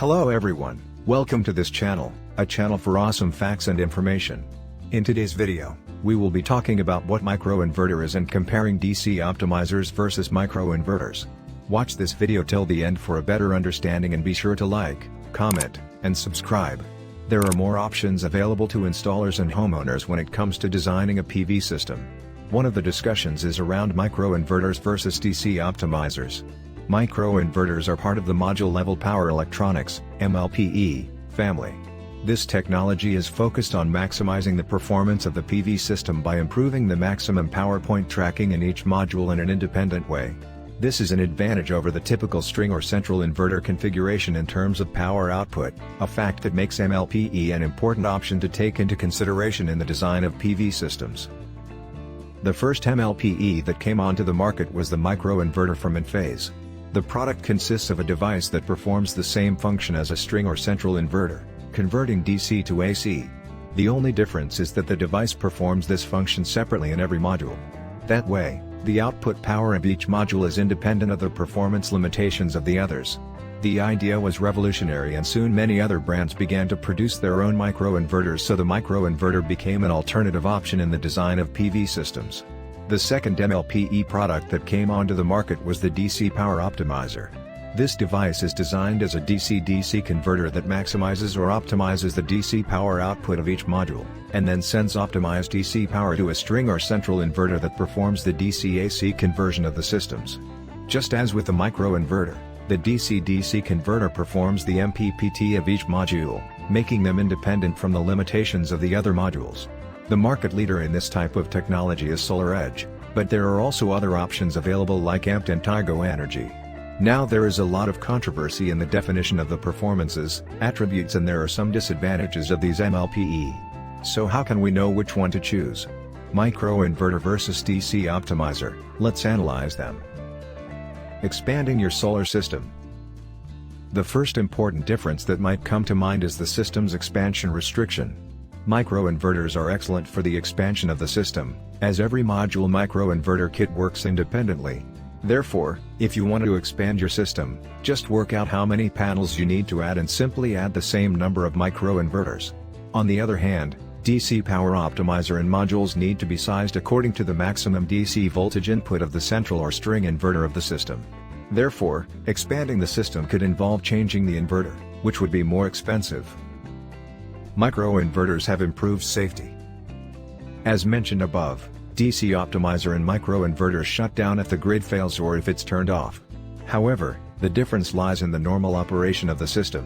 Hello everyone, welcome to this channel, a channel for awesome facts and information. In today's video, we will be talking about what microinverter is and comparing DC optimizers versus microinverters. Watch this video till the end for a better understanding and be sure to like, comment, and subscribe. There are more options available to installers and homeowners when it comes to designing a PV system. One of the discussions is around microinverters versus DC optimizers. Microinverters are part of the module-level power electronics (MLPE) family. This technology is focused on maximizing the performance of the PV system by improving the maximum power point tracking in each module in an independent way. This is an advantage over the typical string or central inverter configuration in terms of power output, a fact that makes MLPE an important option to take into consideration in the design of PV systems. The first MLPE that came onto the market was the microinverter from Enphase. The product consists of a device that performs the same function as a string or central inverter, converting DC to AC. The only difference is that the device performs this function separately in every module. That way, the output power of each module is independent of the performance limitations of the others. The idea was revolutionary and soon many other brands began to produce their own microinverters, so the microinverter became an alternative option in the design of PV systems. The second MLPE product that came onto the market was the DC Power Optimizer. This device is designed as a DC-DC converter that maximizes or optimizes the DC power output of each module, and then sends optimized DC power to a string or central inverter that performs the DC-AC conversion of the systems. Just as with the microinverter, the DC-DC converter performs the MPPT of each module, making them independent from the limitations of the other modules. The market leader in this type of technology is SolarEdge, but there are also other options available like Amped and Tigo Energy. Now there is a lot of controversy in the definition of the performances, attributes, and there are some disadvantages of these MLPE. So how can we know which one to choose? Microinverter versus DC optimizer, let's analyze them. Expanding your solar system. The first important difference that might come to mind is the system's expansion restriction. Microinverters are excellent for the expansion of the system, as every module microinverter kit works independently. Therefore, if you want to expand your system, just work out how many panels you need to add and simply add the same number of microinverters. On the other hand, DC Power Optimizer and modules need to be sized according to the maximum DC voltage input of the central or string inverter of the system. Therefore, expanding the system could involve changing the inverter, which would be more expensive. Microinverters have improved safety. As mentioned above, DC optimizer and microinverters shut down if the grid fails or if it's turned off. However, the difference lies in the normal operation of the system.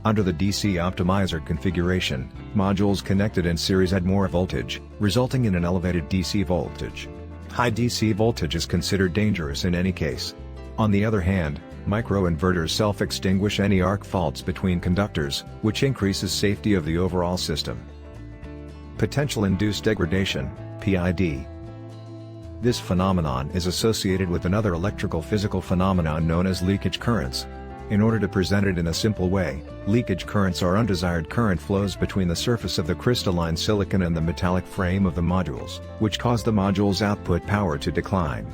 Under the DC optimizer configuration, modules connected in series add more voltage, resulting in an elevated DC voltage. High DC voltage is considered dangerous in any case. On the other hand, microinverters self-extinguish any arc faults between conductors, which increases safety of the overall system. Potential induced degradation, PID. This phenomenon is associated with another electrical physical phenomenon known as leakage currents. In order to present it in a simple way, leakage currents are undesired current flows between the surface of the crystalline silicon and the metallic frame of the modules, which cause the module's output power to decline.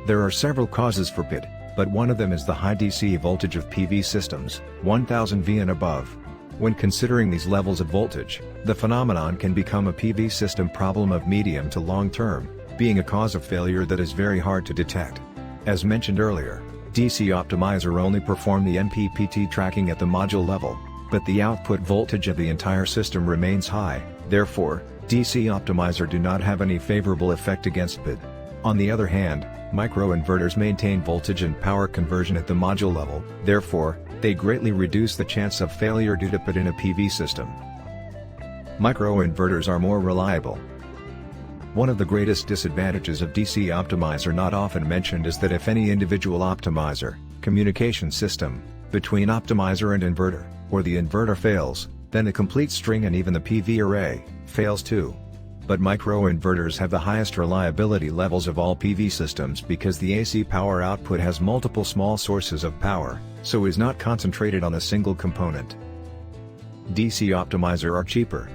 There are several causes for PID, but one of them is the high DC voltage of PV systems, 1000 V and above. When considering these levels of voltage, the phenomenon can become a PV system problem of medium to long term, being a cause of failure that is very hard to detect. As mentioned earlier, DC optimizer only perform the MPPT tracking at the module level, but the output voltage of the entire system remains high, therefore, DC optimizer do not have any favorable effect against PID. On the other hand, microinverters maintain voltage and power conversion at the module level, therefore, they greatly reduce the chance of failure due to PID in a PV system. Microinverters are more reliable. One of the greatest disadvantages of DC optimizer not often mentioned is that if any individual optimizer, communication system, between optimizer and inverter, or the inverter fails, then the complete string and even the PV array, fails too. But microinverters have the highest reliability levels of all PV systems because the AC power output has multiple small sources of power, so is not concentrated on a single component. DC optimizer are cheaper.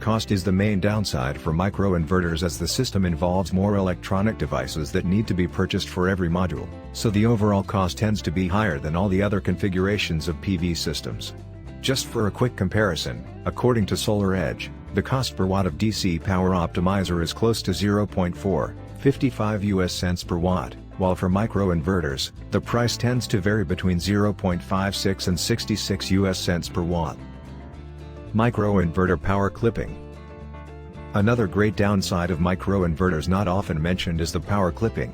Cost is the main downside for microinverters as the system involves more electronic devices that need to be purchased for every module, so the overall cost tends to be higher than all the other configurations of PV systems. Just for a quick comparison, according to SolarEdge, the cost per watt of DC power optimizer is close to 0.455 US cents per watt, while for microinverters, the price tends to vary between 0.56 and 66 US cents per watt. Microinverter power clipping. Another great downside of microinverters not often mentioned is the power clipping.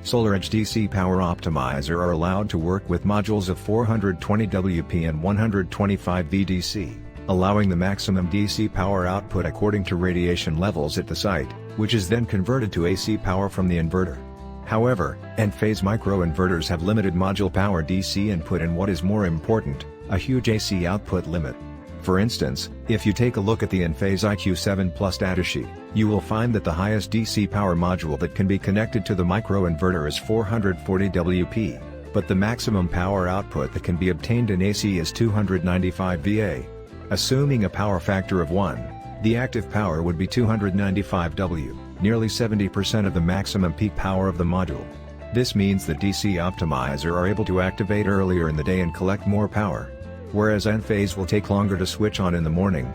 SolarEdge DC Power Optimizer are allowed to work with modules of 420 WP and 125 VDC, allowing the maximum DC power output according to radiation levels at the site, which is then converted to AC power from the inverter. However, end-phase microinverters have limited module power DC input and what is more important, a huge AC output limit. For instance, if you take a look at the Enphase IQ7 Plus datasheet, you will find that the highest DC power module that can be connected to the microinverter is 440 WP, but the maximum power output that can be obtained in AC is 295 VA. Assuming a power factor of 1, the active power would be 295 W, nearly 70% of the maximum peak power of the module. This means that DC Optimizer are able to activate earlier in the day and collect more power, whereas Enphase will take longer to switch on in the morning.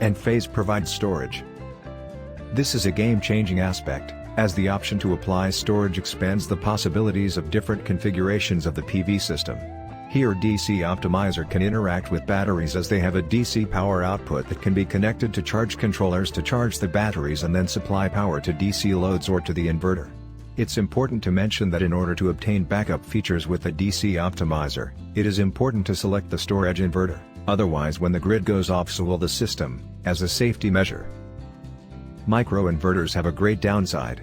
Enphase provides storage. This is a game-changing aspect, as the option to apply storage expands the possibilities of different configurations of the PV system. Here DC Optimizer can interact with batteries as they have a DC power output that can be connected to charge controllers to charge the batteries and then supply power to DC loads or to the inverter. It's important to mention that in order to obtain backup features with the DC Optimizer, it is important to select the SolarEdge inverter, otherwise when the grid goes off so will the system, as a safety measure. Microinverters have a great downside.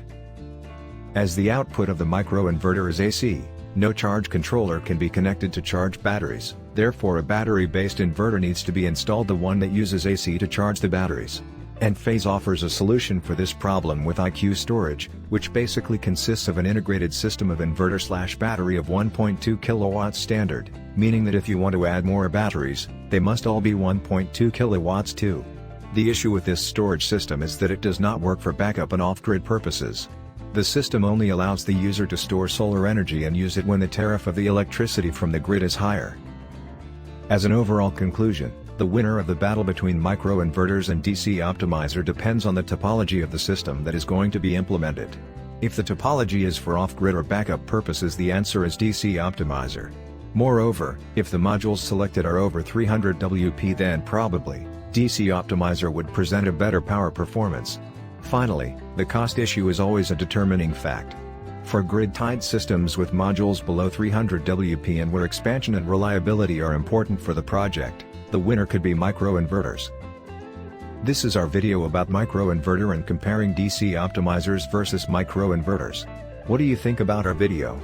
As the output of the microinverter is AC, no charge controller can be connected to charge batteries, therefore a battery-based inverter needs to be installed, the one that uses AC to charge the batteries. Enphase offers a solution for this problem with IQ Storage, which basically consists of an integrated system of inverter/battery of 1.2 kW standard, meaning that if you want to add more batteries, they must all be 1.2 kW too. The issue with this storage system is that it does not work for backup and off-grid purposes. The system only allows the user to store solar energy and use it when the tariff of the electricity from the grid is higher. As an overall conclusion, the winner of the battle between microinverters and DC Optimizer depends on the topology of the system that is going to be implemented. If the topology is for off-grid or backup purposes, the answer is DC Optimizer. Moreover, if the modules selected are over 300 WP, then probably DC Optimizer would present a better power performance. Finally, the cost issue is always a determining fact. For grid-tied systems with modules below 300 WP and where expansion and reliability are important for the project, the winner could be microinverters. This is our video about microinverter and comparing DC optimizers versus microinverters. What do you think about our video?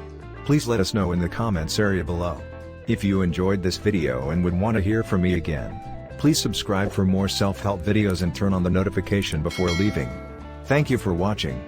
Please let us know in the comments area below. If you enjoyed this video and would want to hear from me again, please subscribe for more self-help videos and turn on the notification before leaving. Thank you for watching.